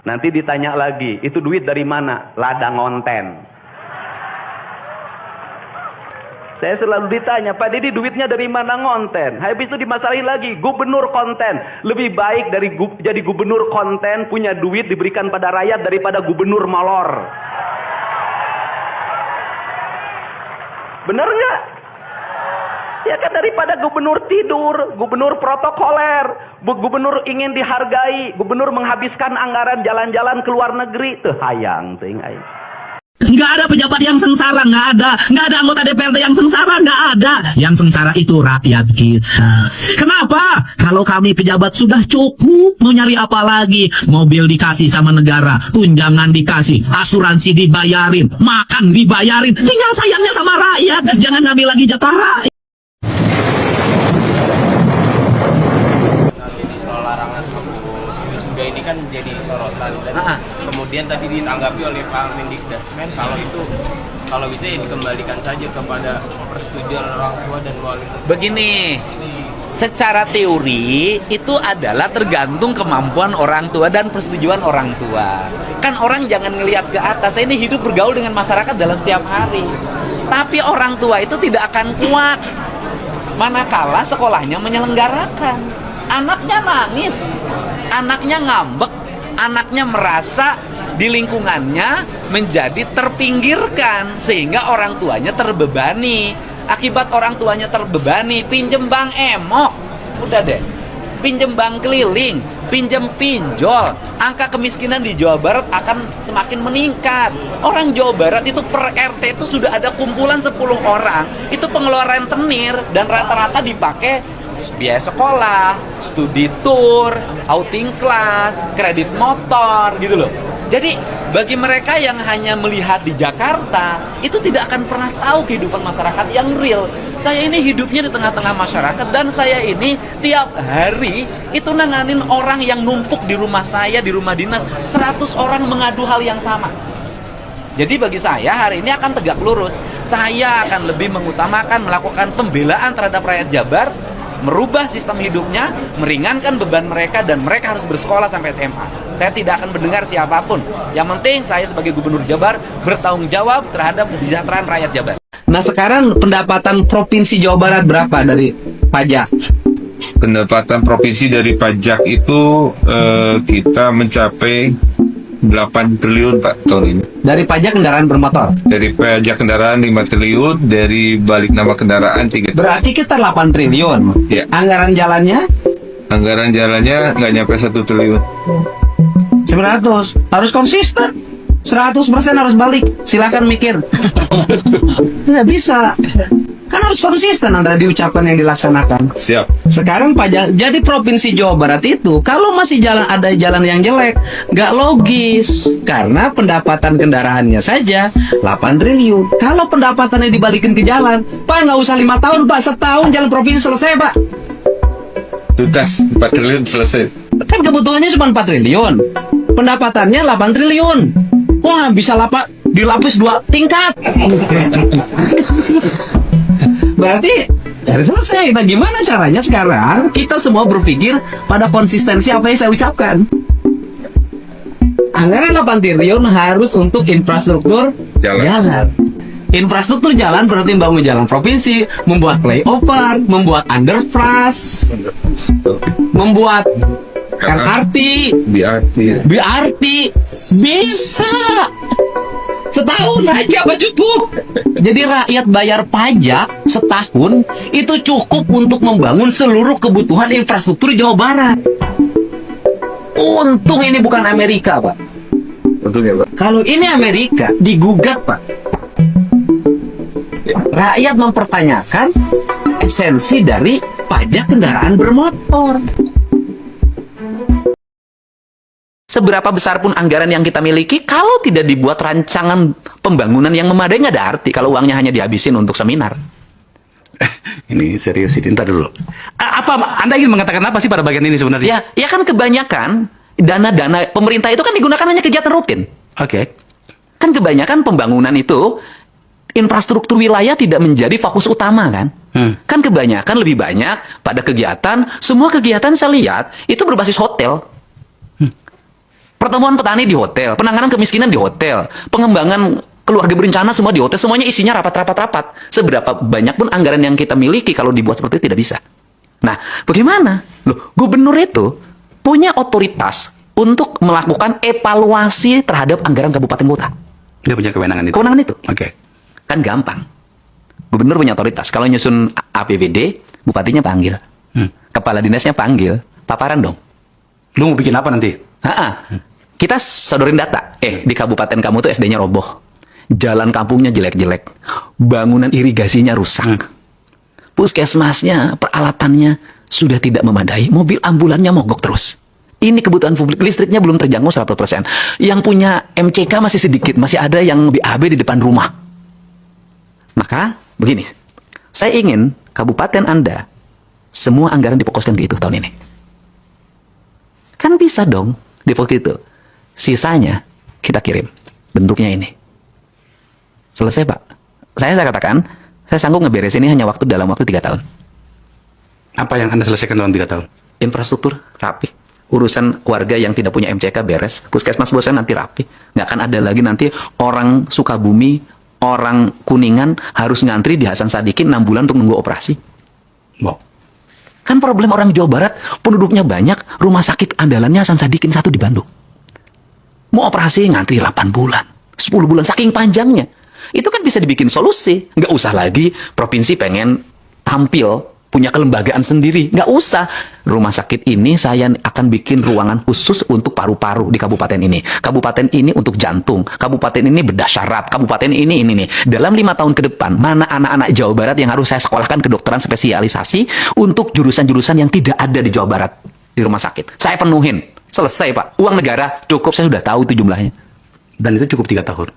Nanti ditanya lagi, itu duit dari mana? Ladang konten. Saya selalu ditanya, Pak Didi duitnya dari mana ngonten? Habis itu dimasalahin lagi, gubernur konten. Lebih baik dari jadi gubernur konten, punya duit diberikan pada rakyat daripada gubernur molor. Bener nggak? Ya kan, daripada gubernur tidur, gubernur protokoler, gubernur ingin dihargai, gubernur menghabiskan anggaran jalan-jalan ke luar negeri, tuh hayang ting aing. Nggak ada pejabat yang sengsara, nggak ada. Nggak ada anggota DPRD yang sengsara, nggak ada. Yang sengsara itu rakyat kita. Kenapa? Kalau kami pejabat sudah cukup, mau nyari apa lagi? Mobil dikasih sama negara, tunjangan dikasih, asuransi dibayarin, makan dibayarin. Tinggal sayangnya sama rakyat, jangan ngambil lagi jatah rakyat. Ini kan jadi sorotan dan kemudian tadi ditanggapi oleh Pak Mendikbudrismen kalau bisa ya dikembalikan saja kepada persetujuan orang tua dan wali. Begini, secara teori itu adalah tergantung kemampuan orang tua dan persetujuan orang tua. Kan orang jangan ngelihat ke atas. Saya ini hidup bergaul dengan masyarakat dalam setiap hari. Tapi orang tua itu tidak akan kuat manakala sekolahnya menyelenggarakan. Anaknya nangis, anaknya ngambek, anaknya merasa di lingkungannya menjadi terpinggirkan sehingga orang tuanya terbebani. Akibat orang tuanya terbebani, pinjem bank emok, udah deh, pinjem bank keliling, pinjem pinjol, angka kemiskinan di Jawa Barat akan semakin meningkat. Orang Jawa Barat itu per RT itu sudah ada kumpulan 10 orang, itu pengeluaran rentenir dan rata-rata dipakai biaya sekolah, studi tour, outing kelas, kredit motor, gitu loh. Jadi bagi mereka yang hanya melihat di Jakarta, itu tidak akan pernah tahu kehidupan masyarakat yang real. Saya ini hidupnya di tengah-tengah masyarakat dan saya ini tiap hari itu nanganin orang yang numpuk di rumah saya, di rumah dinas. 100 orang mengadu hal yang sama. Jadi bagi saya hari ini akan tegak lurus. Saya akan lebih mengutamakan melakukan pembelaan terhadap rakyat Jabar, merubah sistem hidupnya, meringankan beban mereka, dan mereka harus bersekolah sampai SMA. Saya tidak akan mendengar siapapun. Yang penting saya sebagai Gubernur Jabar bertanggung jawab terhadap kesejahteraan rakyat Jabar. Nah sekarang pendapatan Provinsi Jawa Barat berapa dari pajak? Pendapatan provinsi dari pajak itu kita mencapai 8 triliun Pak tahun ini. Dari pajak kendaraan bermotor? Dari pajak kendaraan 5 triliun, dari balik nama kendaraan 3 triliun. Berarti kita 8 triliun. Ya. Anggaran jalannya? Anggaran jalannya nggak nyampe 1 triliun. 900. Harus konsisten. 100% harus balik. Silakan mikir. Nggak bisa. Kan harus konsisten antara diucapkan yang dilaksanakan. Siap. Sekarang pajak, jadi Provinsi Jawa Barat itu kalau masih ada jalan yang jelek, nggak logis. Karena pendapatan kendaraannya saja 8 triliun. Kalau pendapatannya dibalikin ke jalan, Pak nggak usah 5 tahun Pak, setahun jalan provinsi selesai Pak. Tuntas 4 triliun selesai. Kan kebutuhannya cuma 4 triliun, pendapatannya 8 triliun. Wah bisa dilapis 2 tingkat. Berarti dari selesai. Nah gimana caranya sekarang kita semua berpikir pada konsistensi apa yang saya ucapkan. Anggaran 8 triliun harus untuk infrastruktur jalan. Infrastruktur jalan berarti membangun jalan provinsi, membuat flyover, membuat underpass, membuat LRT, BRT. Bisa setahun aja Pak cukup. Jadi rakyat bayar pajak setahun itu cukup untuk membangun seluruh kebutuhan infrastruktur Jawa Barat. Untung ini bukan Amerika Pak. Untung ya Pak. Kalau ini Amerika digugat Pak. Rakyat mempertanyakan esensi dari pajak kendaraan bermotor. Seberapa besar pun anggaran yang kita miliki, kalau tidak dibuat rancangan pembangunan yang memadai, nggak ada arti kalau uangnya hanya dihabisin untuk seminar. Ini serius, ntar dulu. Apa Anda ingin mengatakan apa sih pada bagian ini sebenarnya? Ya kan kebanyakan dana-dana pemerintah itu kan digunakan hanya kegiatan rutin. Oke. Kan kebanyakan pembangunan itu infrastruktur wilayah tidak menjadi fokus utama kan? Kan kebanyakan lebih banyak pada kegiatan, semua kegiatan saya lihat itu berbasis hotel. Pertemuan petani di hotel, penanganan kemiskinan di hotel, pengembangan keluarga berencana semua di hotel, semuanya isinya rapat. Seberapa banyak pun anggaran yang kita miliki kalau dibuat seperti itu tidak bisa. Nah, bagaimana? Loh, gubernur itu punya otoritas untuk melakukan evaluasi terhadap anggaran kabupaten kota. Dia punya kewenangan itu. Kewenangan itu. Oke. Kan gampang. Gubernur punya otoritas. Kalau nyusun APBD, bupatinya panggil. Kepala dinasnya panggil. Paparan dong. Lu mau bikin apa nanti? Kita sodorin data. Di kabupaten kamu tuh SD-nya roboh. Jalan kampungnya jelek-jelek. Bangunan irigasinya rusak. Puskesmasnya, peralatannya sudah tidak memadai. Mobil ambulannya mogok terus. Ini kebutuhan publik, listriknya belum terjangkau 100%. Yang punya MCK masih sedikit, masih ada yang BAB di depan rumah. Maka, begini. Saya ingin kabupaten Anda, semua anggaran difokuskan di itu tahun ini. Kan bisa dong, difokus itu. Sisanya, kita kirim. Bentuknya ini. Selesai, Pak. Saya katakan, saya sanggup ngeberes ini hanya dalam waktu 3 tahun. Apa yang Anda selesaikan dalam 3 tahun? Infrastruktur rapi. Urusan warga yang tidak punya MCK beres. Puskesmas bosan nanti rapi. Nggak akan ada lagi nanti orang Sukabumi, orang Kuningan harus ngantri di Hasan Sadikin 6 bulan untuk nunggu operasi. Wow. Kan problem orang Jawa Barat, penduduknya banyak, rumah sakit andalannya Hasan Sadikin 1 di Bandung. Mau operasi ngantri 8 bulan, 10 bulan, saking panjangnya. Itu kan bisa dibikin solusi. Nggak usah lagi provinsi pengen tampil punya kelembagaan sendiri. Nggak usah. Rumah sakit ini saya akan bikin ruangan khusus untuk paru-paru di kabupaten ini. Kabupaten ini untuk jantung. Kabupaten ini bedah syaraf. Kabupaten ini nih. Dalam 5 tahun ke depan, mana anak-anak Jawa Barat yang harus saya sekolahkan kedokteran spesialisasi untuk jurusan-jurusan yang tidak ada di Jawa Barat di rumah sakit. Saya penuhin. Selesai, Pak. Uang negara cukup, saya sudah tahu itu jumlahnya. Dan itu cukup 3 tahun.